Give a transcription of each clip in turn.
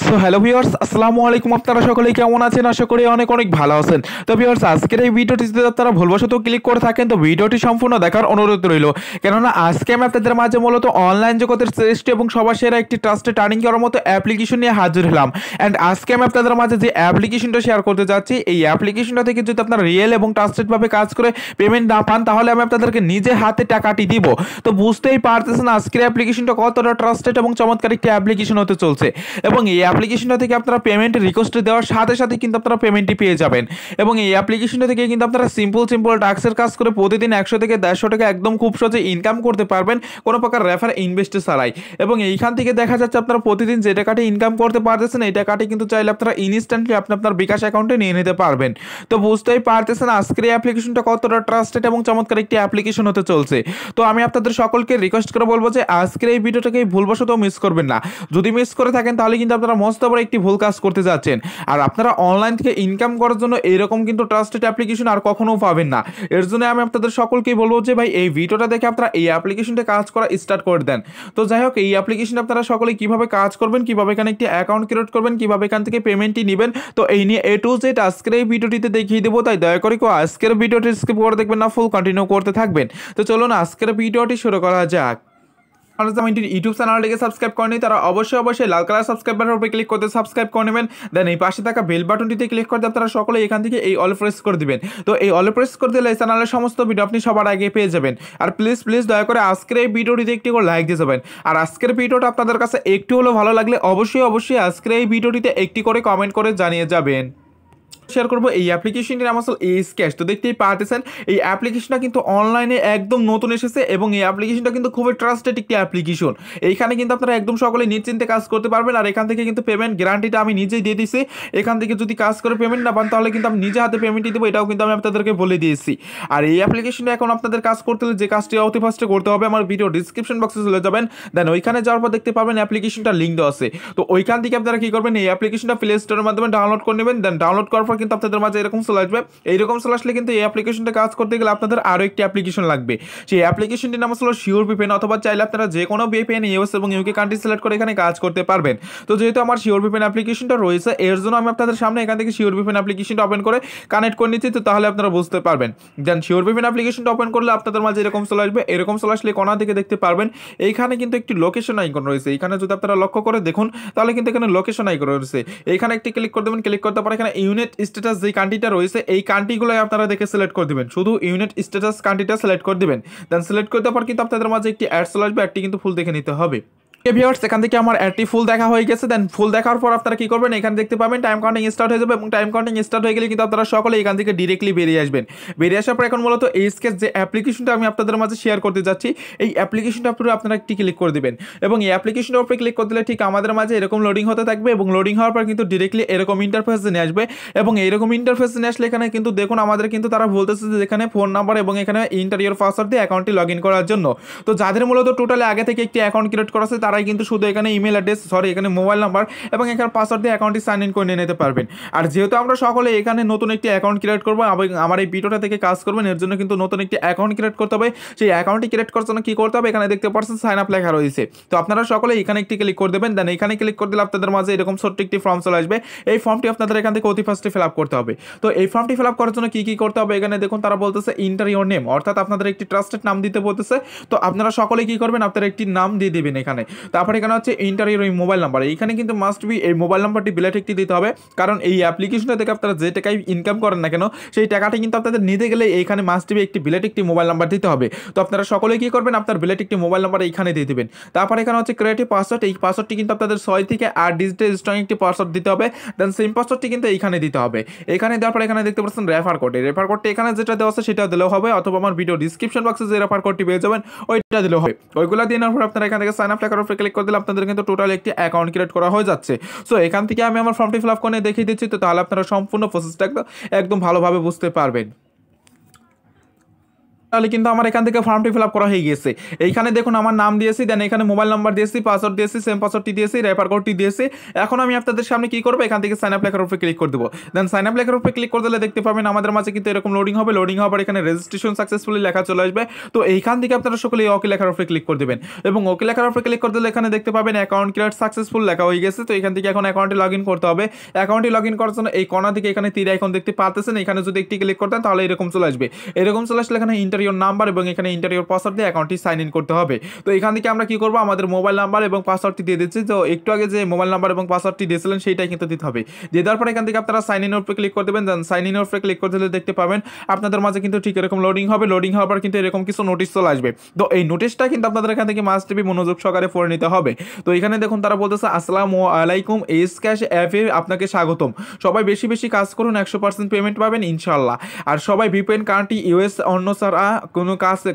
So hello viewers, আসসালামু আলাইকুম। আপনারা সকলেই কেমন আছেন? আশা করি অনেক অনেক ভালো আছেন। তো ভিউয়ার্স, আজকের এই ভিডিওটিতে আপনারা ভুলবশত ক্লিক করে থাকেন তো ভিডিওটি সম্পূর্ণ দেখার অনুরোধ রইল, কেননা আজকে আমি আপনাদের মাঝে মূলত অনলাইন জগতের শ্রেষ্ঠ এবং সবার সেরা একটি ট্রাস্টেড আর্নিং করার মতো অ্যাপ্লিকেশন নিয়ে হাজির হলাম। অ্যান্ড আজকে আমি আপনাদের মাঝে যে অ্যাপ্লিকেশনটা শেয়ার করতে যাচ্ছি, এই অ্যাপ্লিকেশনটা থেকে যদি আপনারা রিয়েল এবং ট্রাস্টেডভাবে কাজ করে পেমেন্ট না পান, তাহলে আমি আপনাদেরকে নিজে হাতে টাকাটি দিব। তো বুঝতেই পারতেছেন আজকের অ্যাপ্লিকেশনটা কতটা ট্রাস্টেড এবং চমৎকার একটি অ্যাপ্লিকেশন হতে চলছে। এবং এই অ্যাপ্লিকেশনটা থেকে আপনারা পেমেন্ট রিকোয়েস্ট দেওয়ার সাথে সাথে কিন্তু আপনারা পেমেন্টটি পেয়ে যাবেন। এবং এই অ্যাপ্লিকেশনটা থেকে কিন্তু আপনারা সিম্পল টাস্কের কাজ করে প্রতিদিন 100 থেকে 150 টাকা একদম খুব সহজে ইনকাম করতে পারবেন, কোনো প্রকার রেফার ইনভেস্ট ছাড়াই। এবং এইখান থেকে দেখা যাচ্ছে আপনারা প্রতিদিন যে টাকাটি ইনকাম করতে পারতেছেন, এই টাকাটি কিন্তু চাইলে আপনারা ইনস্ট্যান্টলি আপনার বিকাশ অ্যাকাউন্টে নিয়ে নিতে পারবেন। তো বুঝতেই পারতেছেন আজকের এই অ্যাপ্লিকেশনটা কতটা ট্রাস্টেড এবং চমৎকার একটি অ্যাপ্লিকেশন হতে চলছে। তো আমি আপনাদের সকলকে রিকোয়েস্ট করে বলবো যে আজকের এই ভিডিওটাকে ভুলবশত মিস করবেন না। যদি মিস করে থাকেন তাহলে কিন্তু আপনারা মস্ত বড় একটি ভুল কাজ করতে যাচ্ছেন। আর আপনারা অনলাইন থেকে ইনকাম করার জন্য এরকম কিন্তু ট্রাস্টেড অ্যাপ্লিকেশন আর কখনো পাবেন না। এর জন্য আমি আপনাদের সকলকেই বলবো যে ভাই এই ভিডিওটা দেখে আপনারা এই অ্যাপ্লিকেশনটা কাজ করা স্টার্ট করে দেন। তো যাই হোক, এই অ্যাপ্লিকেশন আপনারা সকলে কিভাবে কাজ করবেন, কিভাবে এখানে একটি অ্যাকাউন্ট ক্রিয়েট করবেন, কিভাবে এখান থেকে পেমেন্টটি নেবেন, তো এই নিয়ে A to Z আজকের এই ভিডিওটিতে দেখিয়ে দেবো। তাই দয়া করে কেউ আজকের ভিডিওটি স্কিপ করে দেখবেন না, ফুল কন্টিনিউ করতে থাকবেন। তো চলুন আজকের ভিডিওটি শুরু করা যাক। ইউটিউব চ্যানেলটিকে সাবস্ক্রাইব করেনি তারা অবশ্যই লাল কালার সাবস্ক্রাইব বাটনের উপরে ক্লিক করতে সাবস্ক্রাইব করে নেবেন। দেন এই পাশে থাকা বেল বাটনটিতে ক্লিক করতে আপনারা সকলে এখান থেকে এই অল প্রেস করে দিবেন। তো এই অল প্রেস করে দিলে এই চ্যানেলের সমস্ত ভিডিও আপনি সবার আগে পেয়ে যাবেন। আর প্লিজ দয়া করে আজকের এই ভিডিওটিতে একটি করে লাইক দিয়ে যাবেন। আর আজকের ভিডিওটা আপনাদের কাছে একটু হলেও ভালো লাগলে অবশ্যই আজকের এই ভিডিওটিতে একটি করে কমেন্ট করে জানিয়ে যাবেন। শেয়ার করবো এই অ্যাপ্লিকেশনটির নাম আসলে bKash। তো দেখতেই পারতেছেন এই অ্যাপ্লিকেশনটা কিন্তু অনলাইনে একদম নতুন এসেছে এবং এই অ্যাপ্লিকেশনটা কিন্তু খুবই ট্রাস্টেড একটি অ্যাপ্লিকেশন। এইখানে কিন্তু আপনারা একদম সকলে নিশ্চিন্তে কাজ করতে পারবেন। আর এখান থেকে কিন্তু পেমেন্ট গ্যারান্টিটা আমি নিজেই দিয়ে দিয়েছি। এখান থেকে যদি কাজ করে পেমেন্ট না পান তাহলে কিন্তু আমি নিজে হাতে পেমেন্টটি দেবো, এটাও কিন্তু আমি আপনাদেরকে বলে দিয়েছি। আর এই অ্যাপ্লিকেশনটা এখন আপনাদের কাজ করতে হলে যে কাজটি অতি ফার্স্টে করতে হবে, আমার ভিডিও ডিসক্রিপশন বক্সে চলে যাবেন। দেন ওইখানে যাওয়ার পর দেখতে পাবেন অ্যাপ্লিকেশনটা লিঙ্ক দেওয়া আছে। তো ওইখান থেকে আপনারা কি করবেন, এই অ্যাপ্লিকেশনটা প্লে স্টোরের মাধ্যমে ডাউনলোড করে নেবেন। দেন ডাউনলোড করার পর কিন্তু আপনাদের মাঝে এরকম চলে আসবে। এইরকম চলে আসলে কিন্তু এই অ্যাপ্লিকেশনটা কাজ করতে গেলে আপনাদের আরো একটি অ্যাপ্লিকেশন লাগবে। সেই অ্যাপ্লিকেশনটির নাম হলো শিওর VPN, অথবা চাইলে আপনারা যে কোনো VPN ইউএস এবং ইউকে কান্ট্রি সিলেক্ট করে এখানে কাজ করতে পারবেন। তো যেহেতু আমার শিওর VPN অ্যাপ্লিকেশনটা রয়েছে, এর জন্য আমি আপনাদের সামনে এখান থেকে শিওর VPN অ্যাপ্লিকেশনটা ওপেন করে কানেক্ট করে নিচ্ছি। তো তাহলে আপনারা বুঝতে পারবেন। দেন শিওর VPN অ্যাপ্লিকেশনটা ওপেন করলে আপনাদের মাঝে এরকম চলে আসবে। এরকম চলে আসলে কোণা থেকে দেখতে পারবেন এইখানে কিন্তু একটি লোকেশন আইকন রয়েছে। এখানে যদি আপনারা লক্ষ্য করে দেখুন তাহলে কিন্তু এখানে লোকেশন আইকন রয়েছে। এইখানে একটি ক্লিক করে দেবেন। ক্লিক করতে পারে এখানে ইউনিট স্ট্যাটাস যে কান্ট্রিটা রয়েছে এই কান্ট্রিগুলো আপনারা দেখে সিলেক্ট করে দিবেন। শুধু ইউনিট স্ট্যাটাস কান্ট্রিটা সিলেক্ট করে দিবেন। দেন সিলেক্ট করতে পর কিন্তু আপনাদের মাঝে একটি অ্যাড চলে আসবে। অ্যাডটি কিন্তু ফুল দেখে নিতে হবে। ভিউয়ার্স, এখান থেকে আমার অ্যাডটি ফুল দেখা হয়ে গেছে। দেন ফুল দেখার পর আপনারা কি করবেন, এখানে দেখতে পাবেন টাইম কাউন্টিং স্টার্ট হয়ে যাবে এবং টাইম কাউন্টিং স্টার্ট হয়ে গেলে কিন্তু আপনারা সকলে এখান থেকে ডিরেক্টলি বেরিয়ে আসবেন। বেরিয়ে আসার পর এখন মূলত bKash যে অ্যাপ্লিকেশনটা আমি আপনাদের মাঝে শেয়ার করতে যাচ্ছি, এই অ্যাপ্লিকেশনটা পুরো আপনারা একটি ক্লিক করে দিবেন। এবং এই অ্যাপ্লিকেশনের উপরে ক্লিক করে দিলে ঠিক আমাদের মাঝে এরকম লোডিং হতে থাকবে এবং লোডিং হওয়ার পর কিন্তু ডিরেক্টলি এরকম ইন্টারফেসে নিয়ে আসবে। এবং এইরকম ইন্টারফেসে নিয়ে আসলে এখানে কিন্তু দেখুন আমাদের কিন্তু তারা বলতেছে যে এখানে ফোন নাম্বার এবং এখানে ইন্টারিয়র পাসওয়ার্ড দিয়ে অ্যাকাউন্টটি লগ ইন করার জন্য। তো যাদের মূলত টোটালি আগে থেকে একটি অ্যাকাউন্ট ক্রিয়েট করা আছে তারাই কিন্তু শুধু এখানে ইমেল অ্যাড্রেস এখানে মোবাইল নাম্বার এবং এখানে পাসওয়ার্ড দিয়ে অ্যাকাউন্টটি সাইন ইন করে নিতে পারবেন। আর যেহেতু আমরা সকলে এখানে নতুন একটি অ্যাকাউন্ট ক্রিয়েট করবো এবং আমার এই ভিডিওটা থেকে কাজ করবেন, এর জন্য কিন্তু নতুন একটি অ্যাকাউন্ট ক্রিয়েট করতে হবে। সেই অ্যাকাউন্টটি ক্রিয়েট করার জন্য কি করতে হবে, এখানে দেখতে পাচ্ছেন সাইন আপ লেখা রয়েছে। তো আপনারা সকলে এখানে একটি ক্লিক করে দেবেন। দেন এখানে ক্লিক করে দিলে আপনাদের মাঝে এরকম ছোট্ট একটি ফর্ম চলে আসবে। এই ফর্মটি আপনাদের এখান থেকে অতি ফার্স্টে ফিল আপ করতে হবে। তো এই ফর্মটি ফিল আপ করার জন্য কি করতে হবে, এখানে দেখুন তারা বলতেছে ইন্টার ইওর নেম, অর্থাৎ আপনাদের একটি ট্রাস্টেড নাম দিতে বলতেছে। তো আপনারা সকলে কি করবেন, আপনারা একটি নাম দিয়ে দিবেন এখানে। তারপরে এখানে হচ্ছে ইন্টার ইওর মোবাইল নাম্বার। এইখানে কিন্তু মাস্ট বি এই মোবাইল নাম্বারটি বিলেট একটি দিতে হবে, কারণ এই অ্যাপ্লিকেশনটা থেকে আপনারা যে টাকায় ইনকাম করেন না কেন সেই টাকাটি কিন্তু আপনাদের নিতে গেলে এইখানে মাস্ট বি একটি বিলেট একটি মোবাইল নাম্বার দিতে হবে। তো আপনারা সকলে কি করবেন, আপনার বিলেট একটি মোবাইল নাম্বার এইখানে দিয়ে দিবেন। তারপর এখানে হচ্ছে ক্রিয়েটিভ পাসওয়ার্ড। এই পাসওয়ার্ডটি কিন্তু আপনাদের 6 থেকে 8 ডিজিটের স্ট্রং একটি পাসওয়ার্ড দিতে হবে। দেন সেম পাসওয়ার্ডটি কিন্তু এইখানে দিতে হবে। এখানে দেওয়ার পর এখানে দেখতে পাচ্ছেন রেফার কোড। এই রেফার কোডটি এখানে যেটা দেওয়া আছে সেটা দিলেও হবে, অথবা আমার ভিডিও ডিসক্রিপশন বক্সে যে রেফার কোডটি পেয়ে যাবেন ওইটা দিলেও হবে। ওইগুলো দিয়ে নেওয়ার পর আপনারা এখান থেকে সাইন আপ লেখার উপরে ক্লিক করে দিলে আপনাদের কিন্তু টোটাল একটি অ্যাকাউন্ট ক্রিয়েট করা হয়ে যাচ্ছে। সো এখান থেকে আমি আমার ফর্মটি ফিল আপ করে দেখিয়ে দিচ্ছি। তো তাহলে আপনারা সম্পূর্ণ প্রসেসটা একদম ভালোভাবে বুঝতে পারবেন। তাহলে কিন্তু আমার এখান থেকে ফর্মটি ফিল আপ করা হয়ে গেছে। এইখানে দেখুন আমার নাম দিয়েছি, দেন এখানে মোবাইল নাম্বার দিয়েছি, পাসওয়ার্ড দিয়েছি, সেম পাসওয়ার্ডটি দিয়েছি, রেফার কোডটি দিয়েছি। এখন আমি আপনাদের সামনে কি করবো, এখান থেকে সাইন আপ লেখার উপরে ক্লিক করে দেবো। দেন সাইন আপ লেখার উপরে ক্লিক করে দিলে দেখতে পাবেন আমাদের মাঝে কিন্তু এরকম লোডিং হবে। লোডিং হওয়ার পর এখানে রেজিস্ট্রেশন সাকসেসফুলি লেখা চলে আসবে। তো এইখান থেকে আপনারা সকলে ওকে লেখার উপরে ক্লিক করে দেবেন এবং ওকে লেখার উপরে ক্লিক করে দিলে এখানে দেখতে পাবেন অ্যাকাউন্ট ক্রিয়েট সাকসেসফুল লেখা হয়ে গেছে। তো এখান থেকে এখন অ্যাকাউন্টে লগ ইন করতে হবে। অ্যাকাউন্টে লগ ইন করার জন্য এই কর্নার থেকে এখানে তীর আইকন দেখতে পাচ্ছেন, এখানে যদি একটি ক্লিক করতেন তাহলে এরকম চলে আসবে। এরকম চলে আসলে এখানে ইন্টারিয়র নাম্বার এবং এখানে ইন্টারিয়র পাসওয়ার্ড দিয়ে অ্যাকাউন্টটি সাইন ইন করতে হবে। তো এখান থেকে আমরা কি করবো, আমাদের মোবাইল নাম্বার এবং পাসওয়ার্ডটি দিয়ে দিচ্ছি। তো একটু আগে যে মোবাইল নাম্বার এবং পাসওয়ার্ডটি দিয়েছিলেন সেইটাই কিন্তু দিতে হবে। দিয়ে দেওয়ার পর এখান থেকে আপনারা সাইন ইনের উপরে ক্লিক করে দেবেন। দেন সাইন ইনের উপরে ক্লিক করে দিলে দেখতে পাবেন আপনাদের মাঝে কিন্তু ঠিক এরকম লোডিং হবে। লোডিং হওয়ার পর কিন্তু এরকম কিছু নোটিশ চলে আসবে। তো এই নোটিশটা কিন্তু আপনাদের এখান থেকে মাস্ট বি মনোযোগ সহকারে পড়ে নিতে হবে। তো এখানে দেখুন তারা বলতেছে আসসালামু আলাইকুম, bKash অ্যাপে আপনাকে স্বাগতম। সবাই বেশি বেশি কাজ করুন, 100% পেমেন্ট পাবেন ইনশাল্লাহ। আর সবাই ভিপিএন কান্ট্রি ইউএস অন্য ছাড়া কোনো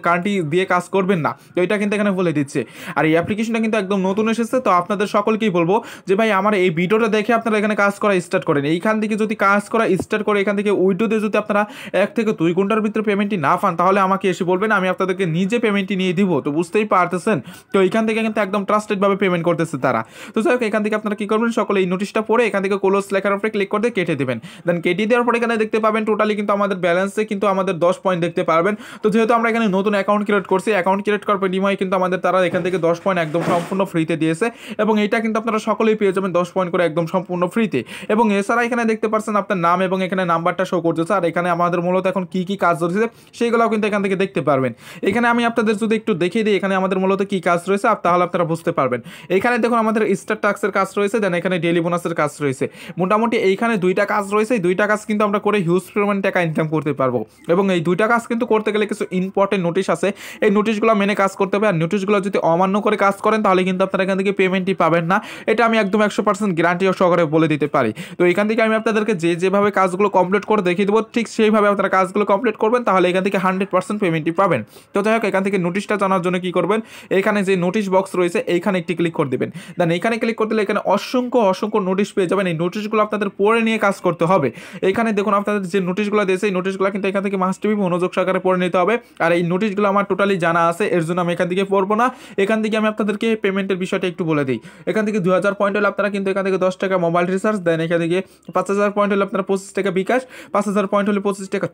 কান্ট্রি দিয়ে কাজ করবেন না। তো এটা কিন্তু এখানে বলে দিচ্ছে। আর এই অ্যাপ্লিকেশনটা কিন্তু একদম নতুন এসেছে। তো আপনাদের সকলকেই বলবো যে ভাই আমার এই ভিডিওটা দেখে আপনারা এখানে কাজ করা স্টার্ট করেন। এইখান থেকে যদি কাজ করা স্টার্ট করে এখান থেকে উইডোতে যদি আপনারা 1 থেকে 2 ঘন্টার ভিতরে পেমেন্টটি না পান তাহলে আমাকে এসে বলবেন, আমি আপনাদেরকে নিজে পেমেন্টটি নিয়ে দিব। তো বুঝতেই পারতেছেন। তো এইখান থেকে কিন্তু একদম ট্রাস্টেড ভাবে পেমেন্ট করতেছে তারা। তো যাই হোক এখান থেকে আপনারা কি করবেন, সকলে এই নোটিশটা পড়ে এখান থেকে ক্লোজ লেখার উপরে ক্লিক করে কেটে দেবেন। দেন কেটে দেওয়ার পরে এখানে দেখতে পাবেন টোটালি কিন্তু আমাদের ব্যালেন্সে কিন্তু আমাদের 10 পয়েন্ট দেখতে পারবেন। তো যেহেতু আমরা এখানে নতুন অ্যাকাউন্ট ক্রিয়েট করছি, অ্যাকাউন্ট ক্রিয়েট করার বিনিময়ে কিন্তু আমাদের তারা এখান থেকে 10 পয়েন্ট একদম সম্পূর্ণ ফ্রিতে দিয়েছে এবং এটা কিন্তু আপনারা সকলেই পেয়ে যাবেন 10 পয়েন্ট করে একদম সম্পূর্ণ ফ্রিতে। এবং এছাড়া এখানে দেখতে পাচ্ছেন আপনার নাম এবং এখানে নাম্বারটা শো করতেছে। আর এখানে আমাদের মূলত এখন কি কি কাজ রয়েছে সেইগুলোও কিন্তু এখান থেকে দেখতে পারবেন। এখানে আমি আপনাদের যদি একটু দেখিয়ে দিই এখানে আমাদের মূলত কি কাজ রয়েছে তাহলে আপনারা বুঝতে পারবেন। এখানে দেখুন আমাদের স্টার টাস্কের কাজ রয়েছে, দেন এখানে ডেইলি বোনাসের কাজ রয়েছে। মোটামুটি এইখানে 2টা কাজ রয়েছে। এই 2টা কাজ কিন্তু আমরা করে হিউজ পরিমাণ টাকা ইনকাম করতে পারবো। এবং এই 2টা কাজ কিন্তু করতে গেলে কিছু ইম্পর্টেন্ট নোটিশ আছে, এই নোটিশগুলো মেনে কাজ করতে হবে। আর নোটিশগুলো যদি অমান্য করে কাজ করেন তাহলে কিন্তু আপনারা এখান থেকে পেমেন্টই পাবেন না। এটা আমি একদম 100% গ্যারান্টি ও সহকারে বলে দিতে পারি। তো এখান থেকে আমি আপনাদেরকে যেভাবে কাজগুলো কমপ্লিট করে দেখিয়ে দেবো ঠিক সেইভাবে আপনারা কাজগুলো কমপ্লিট করবেন তাহলে এখান থেকে 100% পেমেন্টই পাবেন। তো যাই হোক এখান থেকে নোটিশটা জানার জন্য কি করবেন, এখানে যে নোটিশ বক্স রয়েছে এইখানে একটি ক্লিক করে দেবেন। দেন এইখানে ক্লিক করে দিলে এখানে অসংখ্য নোটিশ পেয়ে যাবেন। এই নোটিশগুলো আপনাদের পড়ে নিয়ে কাজ করতে হবে। এখানে দেখুন আপনাদের যে নোটিশগুলো দিয়েছে এই নোটিশগুলো কিন্তু এখান থেকে মাস্ট বি মনোযোগ সহকারে পড়ে নিতে হবে। আর এই নোটিশগুলো আমার টোটালি জানা আছে, এর জন্য আমি এখান থেকে পড়বো না। এখান থেকে আমি আপনাদেরকে পেমেন্টের বিষয়টা একটু বলে দিই। এখান থেকে 2000 পয়েন্ট হলে আপনারা কিন্তু এখান থেকে 10 টাকা মোবাইল রিচার্জ দেন। এখান থেকে 5000 পয়েন্ট হলে আপনারা 25 টাকা bKash, 5000 পয়েন্ট হলে 25 টাকা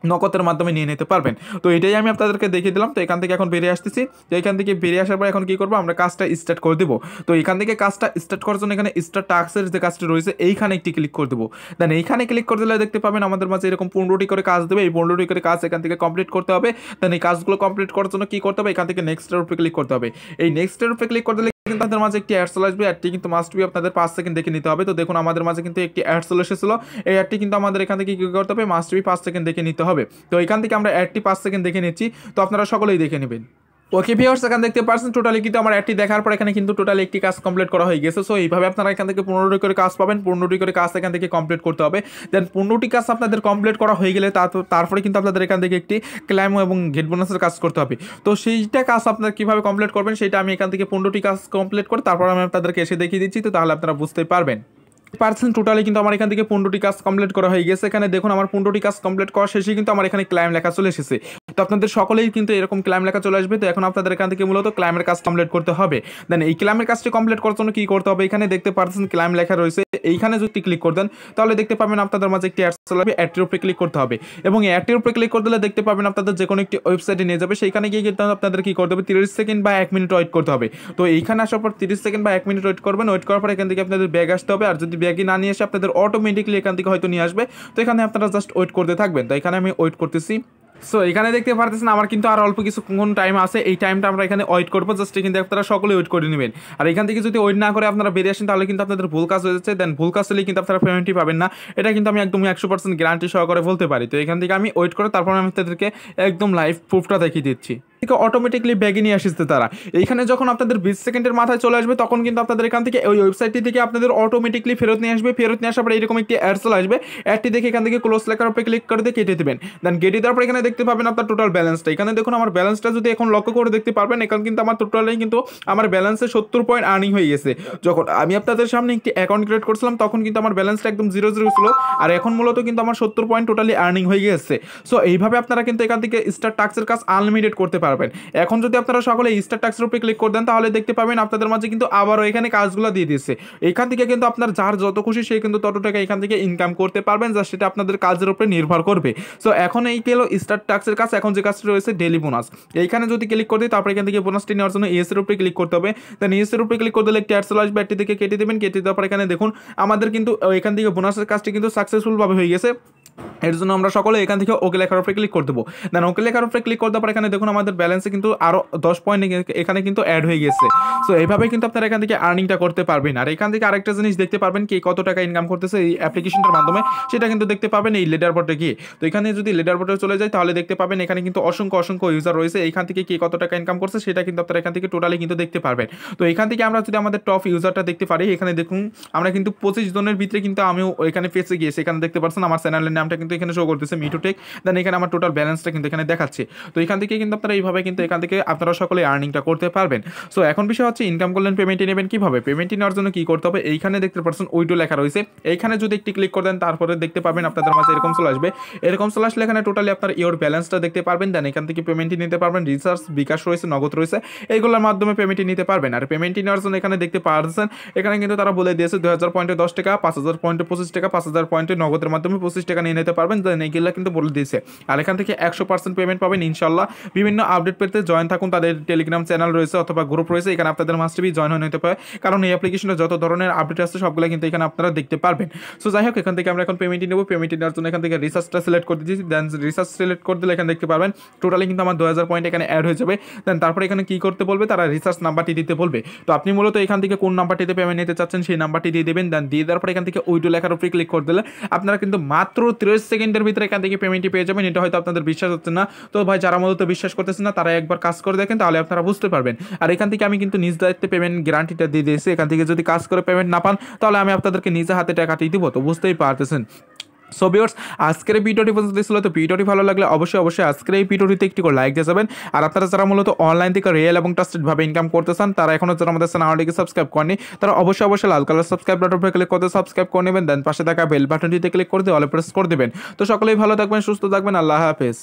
নগদের মাধ্যমে নিয়ে নিতে পারবেন। তো এটাই আমি আপনাদেরকে দেখিয়ে দিলাম। তো এখান থেকে এখন বেরিয়ে আসতেছি। তো এখান থেকে বেরিয়ে আসার পর এখন কি করবো, আমরা কাজটা স্টার্ট করে দেবো। তো এখান থেকে কাজটা স্টার্ট করার জন্য এখানে স্টার টাস্কের যে কাজটি রয়েছে এইখানে একটি ক্লিক করে দেবো। দেন এইখানে ক্লিক করে দিলে দেখতে পাবেন আমাদের মাঝে এরকম 15টি করে কাজ দেবে। এই 15টি করে কাজ এখান থেকে কমপ্লিট করতে হবে। দেন এই কাজগুলো কমপ্লিট করার জন্য কি করতে হবে, এখান থেকে নেক্সটের উপরে ক্লিক করতে হবে। এই নেক্সটের উপরে ক্লিক করে দিলে কিন্তু আপনাদের মাঝে একটি অ্যাড চলে আসবে। অ্যাডটি কিন্তু মাস্ট বি আপনাদের 5 সেকেন্ড দেখে নিতে হবে। তো দেখুন আমাদের মাঝে কিন্তু একটি অ্যাড চলে এসেছিল। এই অ্যাডটি কিন্তু আমাদের এখান থেকে কি করতে হবে, মাস্ট বি 5 সেকেন্ড দেখে নিতে হবে। তো এখান থেকে আমরা অ্যাডটি 5 সেকেন্ড দেখে নিচ্ছি। তো আপনারা সকলেই দেখে নেবেন। ওকে ভিউয়ার্স এখানে দেখতে পাচ্ছেন টোটালি কিন্তু আমার অ্যাডটি দেখার পর এখানে কিন্তু টোটালি একটি কাজ কমপ্লিট করা হয়ে গেছে। সো এইভাবে আপনারা এখান থেকে 15টি করে কাজ পাবেন। 15টি করে কাজ এখান থেকে কমপ্লিট করতে হবে। দেন 15টি কাজ আপনাদের কমপ্লিট করা হয়ে গেলে তারপরে কিন্তু আপনাদের এখান থেকে একটি ক্লাইম এবং গেট বোনাসের কাজ করতে হবে। তো সেইটা কাজ আপনারা কীভাবে কমপ্লিট করবেন সেটা আমি এখান থেকে 15টি কাজ কমপ্লিট করে তারপর আমি আপনাদেরকে এসে দেখিয়ে দিচ্ছি। তো তাহলে আপনারা বুঝতে পারবেন। টোটালি কিন্তু আমার এখান থেকে 15টি কাজ কমপ্লিট করা হয়ে গেছে। এখানে দেখুন আমার 15টি কাজ কমপ্লিট করা শেষে কিন্তু আমার এখানে ক্লাইম লেখা চলে এসেছে। তো আপনাদের সকলেই কিন্তু এরকম ক্লাইম লেখা চলে আসবে। তো এখন আপনাদের এখান থেকে মূলত ক্লাইমের কাজ কমপ্লিট করতে হবে। দেন এই ক্লাইমের কাজটি কমপ্লিট করার জন্য কি করতে হবে, এখানে দেখতে পাচ্ছেন ক্লাইম লেখা রয়েছে। এইখানে যদি ক্লিক করে দেন তাহলে দেখতে পাবেন আপনাদের মাঝে একটি অ্যাড চলে আসবে। অ্যাডটির উপরে ক্লিক করতে হবে এবং এই অ্যাডটির উপরে ক্লিক করে দিলে দেখতে পাবেন আপনাদের যে কোনো একটি ওয়েবসাইটে নিয়ে যাবে। সেইখানে গিয়ে কিন্তু আপনাদের কি করতে হবে, 30 সেকেন্ড বা 1 মিনিট ওয়েট করতে হবে। তো এইখানে আসার পর 30 সেকেন্ড বা 1 মিনিট ওয়েট করবেন। ওয়েট করার পর এখান থেকে আপনাদের ব্যাগ আসতে হবে। আর যদি ব্যাগই না নিয়ে এসে আপনাদের অটোমেটিকলি এখান থেকে হয়তো নিয়ে আসবে। তো এখানে আপনারা জাস্ট ওয়েট করতে থাকবেন। তো এখানে আমি ওয়েট করতেছি। সো এখানে দেখতে পারতেছেন আমার কিন্তু আর অল্প কিছু কোন টাইম আছে। এই টাইমটা আমরা এখানে ওয়েট করবো। জাস্ট কিন্তু আপনারা সকলে ওয়েট করে নেবেন। আর এখান থেকে যদি ওয়েট না করে আপনারা বেরিয়ে আসেন তাহলে কিন্তু আপনাদের ভুল কাজ হয়ে যাচ্ছে। দেন ভুল কাজ হলে কিন্তু আপনারা পেমেন্টই পাবেন না। এটা কিন্তু আমি একদম 100% গ্যারান্টি সহকারে বলতে পারি। তো এখান থেকে আমি ওয়েট করে তারপর আমি আপনাদেরকে একদম লাইভ প্রুফটা দেখিয়ে দিচ্ছি। থেকে অটোমেটিকলি ব্যাগে নিয়ে আসছে তারা। এইখানে যখন আপনাদের 20 সেকেন্ডের মাথায় চলে আসবে তখন কিন্তু আপনাদের এখান থেকে ওই ওয়েবসাইটটি থেকে আপনাদের অটোমেটিকলি ফেরত নিয়ে আসবে। ফেরত নিয়ে আসার পরে এরকম একটি অ্যাড চলে আসবে। অ্যাডটি দেখে এখান থেকে ক্লোজ লেখার উপরে ক্লিক করে দিয়ে কেটে দেবেন। দেন কেটে দেওয়ার পর এখানে দেখতে পাবেন আপনার টোটাল ব্যালেন্সটা। এখানে দেখুন আমার ব্যালেন্সটা যদি এখন লক্ষ্য করে দেখতে পারবেন, এখন কিন্তু আমার টোটালি কিন্তু আমার ব্যালেন্সে 70 পয়েন্ট আর্নিং হয়ে গেছে। যখন আমি আপনাদের সামনে একটি অ্যাকাউন্ট ক্রিয়েট করছিলাম তখন কিন্তু আমার ব্যালেন্সটা একদম 0 ছিল, আর এখন মূলত কিন্তু আমার 70 পয়েন্ট টোটালি আর্নিং হয়ে গেছে। সো এইভাবে আপনারা কিন্তু এখান থেকে স্টার টাস্কের কাজ আনলিমিটেড করতে পারবেন। এখন যদি আপনারা সকলে স্টার টাস্কের উপরে ক্লিক করে দেন তাহলে দেখতে পাবেন আপনাদের মাঝে কিন্তু আবারও এখানে কাজগুলো দিয়ে দিচ্ছে। এখান থেকে কিন্তু আপনার যার যত খুশি সে কিন্তু তত টাকা এখান থেকে ইনকাম করতে পারবেন, যা সেটা আপনাদের কাজের উপরে নির্ভর করবে। সো এখন এই গেল স্টার টাস্কের কাজ। এখন যে কাজটা রয়েছে ডেইলি বোনাস, এইখানে যদি ক্লিক করে দিই তারপরে এখান থেকে বোনাসটি নেওয়ার জন্য এস এর উপরে ক্লিক করতে হবে। দেন এস এর উপরে ক্লিক করে দিলে একটি অ্যাড চলে আসবে, অ্যাডটি থেকে কেটে দেবেন। কেটে দেওয়ার পর এখানে দেখুন আমাদের কিন্তু এখান থেকে বোনাসের কাজটি কিন্তু সাকসেসফুল ভাবে হয়ে গেছে। এর জন্য আমরা সকলে এখান থেকে ওকে লেখার উপরে ক্লিক করে দেবো। দেন ওকে লেখার উপরে ক্লিক করতে পর এখানে দেখুন আমাদের ব্যালেন্সে কিন্তু আরও 10 পয়েন্ট এখানে কিন্তু অ্যাড হয়ে গেছে। সো এইভাবে কিন্তু আপনারা এখান থেকে আর্নিংটা করতে পারবেন। আর এখান থেকে আরেকটা জিনিস দেখতে পারবেন কি কত টাকা ইনকাম করতেছে এই অ্যাপ্লিকেশনটার মাধ্যমে, সেটা কিন্তু দেখতে পাবেন এই লিডার বোর্ডে গিয়ে। তো এখানে যদি লিডার বোর্ডে চলে যায় তাহলে দেখতে পাবেন এখানে কিন্তু অসংখ্য ইউজার রয়েছে। এখান থেকে কে কত টাকা ইনকাম করছে সেটা কিন্তু আপনারা এখান থেকে টোটালি কিন্তু দেখতে পারবেন। তো এখান থেকে আমরা যদি আমাদের টপ ইউজারটা দেখতে পারি, এখানে দেখুন আমরা কিন্তু 25 জনের ভিতরে কিন্তু আমিও এখানে ফেসে গিয়েছি। এখানে দেখতে পাচ্ছেন আমার চ্যানেলের নামটা কিন্তু এখানে শো করতেছে মিঠু টেক। দেন এখানে আমার টোটাল ব্যালেন্সটা কিন্তু এখানে দেখাচ্ছে। তো এখান থেকে কিন্তু আপনারা এইভাবে কিন্তু এখান থেকে আপনারা সকলে আর্নিংটা করতে পারবেন। সো এখন বিষয় হচ্ছে ইনকাম করলেন, পেমেন্টটি নেবেন কিভাবে। পেমেন্টটি নেওয়ার জন্য কি করতে হবে, এইখানে দেখতে পাচ্ছেন উইডো লেখা রয়েছে। এইখানে যদি একটি ক্লিক করে দেন তারপরে দেখতে পাবেন আপনাদের মাঝে এরকম চলে আসবে। এরকম চলে আসলে এখানে টোটালি আপনার ইওর ব্যালেন্সটা দেখতে পারবেন। দেন এখান থেকে পেমেন্টটি নিতে পারবেন। রিচার্জ, বিকাশ রয়েছে, নগদ রয়েছে, এইগুলোর মাধ্যমে পেমেন্টটি নিতে পারবেন। আর পেমেন্টটি নেওয়ার জন্য এখানে দেখতে পাচ্ছেন এখানে কিন্তু তারা বলে দিয়েছে 2000 পয়েন্টে 10 টাকা, 5000 পয়েন্টে 25 টাকা, 5000 পয়েন্টে নগদের মাধ্যমে 25 টাকা নিয়ে নিতে পারবেন। দেন এইগুলো কিন্তু বলে দিয়েছে। আর এখান থেকে 100% পেমেন্ট পাবেন ইনশাল্লাহ। বিভিন্ন আপডেট পেতে জয়েন থাকুন, তাদের টেলিগ্রাম চ্যানেল রয়েছে অথবা গ্রুপ রয়েছে, এখানে আপনাদের মাস্ট বি জয়েন হয়ে নিতে পারে, কারণ এই অ্যাপ্লিকেশনে যত ধরনের আপডেট আছে সবগুলো কিন্তু এখানে আপনারা দেখতে পারবেন। সো যাই হোক, এখান থেকে আমরা এখন পেমেন্টটি নেব। পেমেন্টটি নেওয়ার জন্য এখান থেকে রিসার্চটা সিলেক্ট করে দিয়েছি। দেন রিসার্চ সিলেক্ট করে দিলে এখানে দেখতে পারবেন টোটালি কিন্তু আমার 2000 পয়েন্ট এখানে অ্যাড হয়ে যাবে। দেন তারপরে এখানে কি করতে বলবে, তারা রিসার্চ নাম্বারটি দিতে বলবে। তো আপনি মূলত এখান থেকে কোন নাম্বারটিতে পেমেন্ট নিতে চাচ্ছেন সেই নাম্বারটি দিয়ে দেবেন। দেন দিয়ে দেওয়ার পরে এখান থেকে উইডো লেখার উপরে ক্লিক করে দিলে আপনারা কিন্তু মাত্র 30 সেকেন্ডের ভিতরে এখান থেকে পেমেন্টটি পেয়ে যাবেন। এটা হয়তো আপনাদের বিশ্বাস হচ্ছে না, তো ভাই যারা মূলত বিশ্বাস করতেছেন না তারা একবার কাজ করে দেখেন, তাহলে আপনারা বুঝতে পারবেন। আর এখান থেকে আমি কিন্তু নিজ দায়িত্বে পেমেন্ট গ্যারান্টিটা দিয়ে দিয়েছি। এখান থেকে যদি কাজ করে পেমেন্ট না পান তাহলে আমি আপনাদেরকে নিজে হাতে টাকাটি দিব। তো বুঝতেই পারতেছেন। সো ভিউয়ার্স, আজকের এই ভিডিওটি পর্যন্ত ছিল। তো ভিডিওটি ভালো লাগলে অবশ্যই আজকের এই ভিডিওটিতে একটি করে লাইক দিয়ে যাবেন। আর আপনারা যারা মূলত অনলাইন থেকে রিয়েল এবং ট্রাস্টেড ভাবে ইনকাম করতে চান, তারা এখনো যারা আমাদের চ্যানেলটিকে সাবস্ক্রাইব করেনি তারা অবশ্যই লাল কালার সাবস্ক্রাইব বাটনে ক্লিক করে সাবস্ক্রাইব করে নেবেন। দেন পাশে থাকা বেল বাটনটিতে ক্লিক করে দিয়ে অল প্রেস করে দেবেন। তো সকলেই ভালো থাকবেন, সুস্থ থাকবেন। আল্লাহ হাফেজ।